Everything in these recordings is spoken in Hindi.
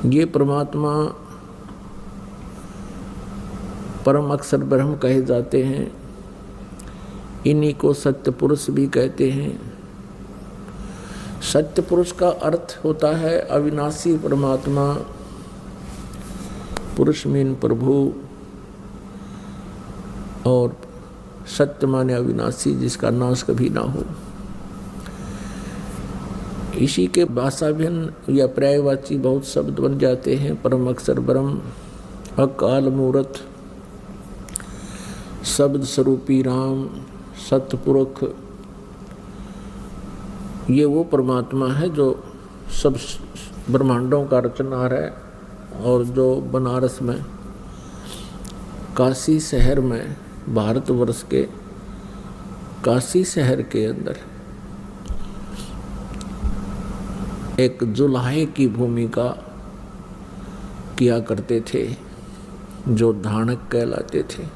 ये परमात्मा परम अक्षर ब्रह्म कहे जाते हैं। इन्हीं को सत्य पुरुष भी कहते हैं। सत्य पुरुष का अर्थ होता है अविनाशी परमात्मा, पुरुष मीन प्रभु, और सत्य माने अविनाशी जिसका नाश कभी ना हो। इसी के भाषाभिन्न या पर्यायवाची बहुत शब्द बन जाते हैं। परम अक्षर ब्रह्म, अकाल मूर्त, शब्द स्वरूपी राम, सतपुरुष। ये वो परमात्मा है जो सब ब्रह्मांडों का रचनहार है और जो बनारस में, काशी शहर में, भारतवर्ष के काशी शहर के अंदर एक जुलाहे की भूमिका किया करते थे, जो धानक कहलाते थे।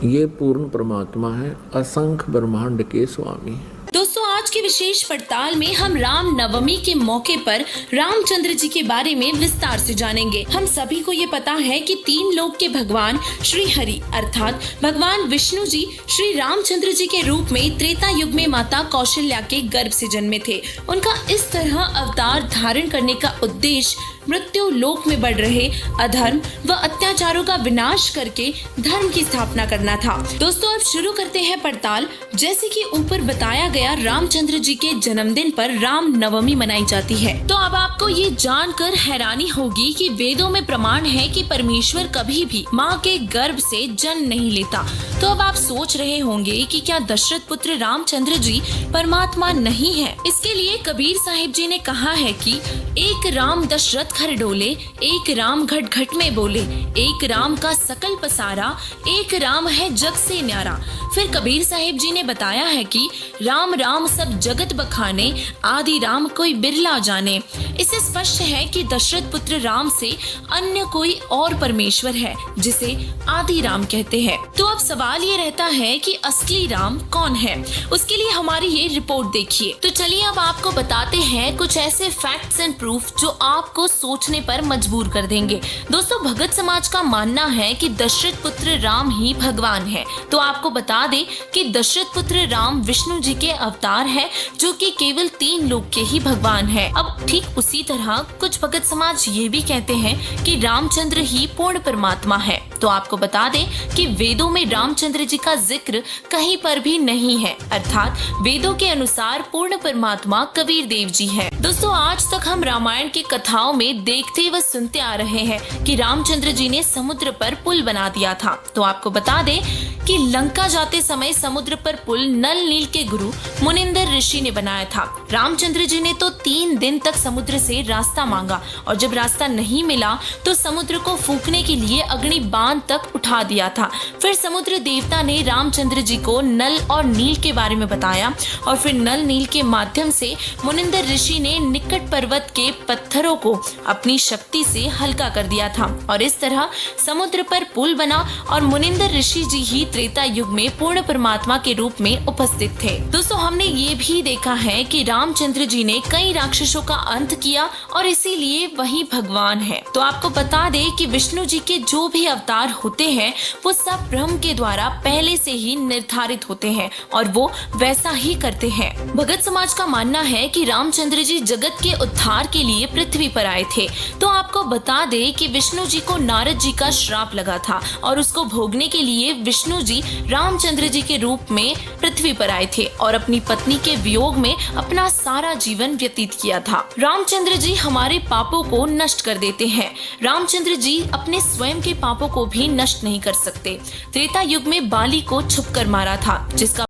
ये पूर्ण परमात्मा है, असंख्य ब्रह्मांड के स्वामी। दोस्तों, आज की विशेष पड़ताल में हम राम नवमी के मौके पर रामचंद्र जी के बारे में विस्तार से जानेंगे। हम सभी को ये पता है कि तीन लोक के भगवान श्री हरि अर्थात भगवान विष्णु जी श्री रामचंद्र जी के रूप में त्रेता युग में माता कौशल्या के गर्भ से जन्मे थे। उनका इस तरह अवतार धारण करने का उद्देश्य मृत्यु लोक में बढ़ रहे अधर्म व अत्याचारों का विनाश करके धर्म की स्थापना करना था। दोस्तों, अब शुरू करते हैं पड़ताल। जैसे कि ऊपर बताया गया, रामचंद्र जी के जन्मदिन पर राम नवमी मनाई जाती है। तो अब आपको ये जानकर हैरानी होगी कि वेदों में प्रमाण है कि परमेश्वर कभी भी माँ के गर्भ से जन्म नहीं लेता। तो अब आप सोच रहे होंगे कि क्या दशरथ पुत्र रामचंद्र जी परमात्मा नहीं है? इसके लिए कबीर साहिब जी ने कहा है कि एक राम दशरथ घर डोले, एक राम घट घट में बोले, एक राम का सकल पसारा, एक राम है जग से न्यारा। फिर कबीर साहिब जी ने बताया है कि राम राम सब जगत बखाने, आदि राम कोई बिरला जाने। इससे स्पष्ट है कि दशरथ पुत्र राम से अन्य कोई और परमेश्वर है जिसे आदि राम कहते हैं। तो अब सवाल ये रहता है कि असली राम कौन है? उसके लिए हमारी ये रिपोर्ट देखिए। तो चलिए अब आपको बताते हैं कुछ ऐसे फैक्ट्स एंड प्रूफ जो आपको सोचने पर मजबूर कर देंगे। दोस्तों, भगत समाज का मानना है कि दशरथ पुत्र राम ही भगवान है। तो आपको बता दें कि दशरथ पुत्र राम विष्णु जी के अवतार है, जो कि केवल तीन लोक के ही भगवान है। अब ठीक उसी तरह कुछ भगत समाज ये भी कहते हैं कि रामचंद्र ही पूर्ण परमात्मा है। तो आपको बता दें कि वेदों में रामचंद्र जी का जिक्र कहीं पर भी नहीं है, अर्थात वेदों के अनुसार पूर्ण परमात्मा कबीर देव जी है। दोस्तों, आज तक हम रामायण की कथाओं में देखते व सुनते आ रहे हैं कि रामचंद्र जी ने समुद्र पर पुल बना दिया था। तो आपको बता दें कि लंका जाते समय समुद्र पर पुल नल नील के गुरु मुनिंदर ऋषि ने बनाया था। रामचंद्र जी ने तो 3 दिन तक समुद्र से रास्ता मांगा और जब रास्ता नहीं मिला तो समुद्र को फूंकने के लिए अग्नि बांध तक उठा दिया था। फिर समुद्र देवता ने रामचंद्र जी को नल और नील के बारे में बताया और फिर नल नील के माध्यम से मुनिंदर ऋषि ने निकट पर्वत के पत्थरों को अपनी शक्ति से हल्का कर दिया था और इस तरह समुद्र पर पुल बना और मुनिंदर ऋषि जी ही त्रेता युग में पूर्ण परमात्मा के रूप में उपस्थित थे। दोस्तों, हमने ये भी देखा है कि रामचंद्र जी ने कई राक्षसों का अंत किया और इसीलिए वही भगवान है। तो आपको बता दें कि विष्णु जी के जो भी अवतार होते हैं वो सब ब्रह्म के द्वारा पहले से ही निर्धारित होते हैं और वो वैसा ही करते हैं। भगत समाज का मानना है कि रामचंद्र जी जगत के उद्धार के लिए पृथ्वी पर आए थे। तो आपको बता दें कि विष्णु जी को नारद जी का श्राप लगा था और उसको भोगने के लिए विष्णु जी रामचंद्र जी के रूप में पृथ्वी पर आए थे और अपनी पत्नी के वियोग में अपना सारा जीवन व्यतीत किया था। रामचंद्र जी हमारे पापों को नष्ट कर देते हैं। रामचंद्र जी अपने स्वयं के पापों को भी नष्ट नहीं कर सकते। त्रेता युग में बाली को छुपकर मारा था, जिसका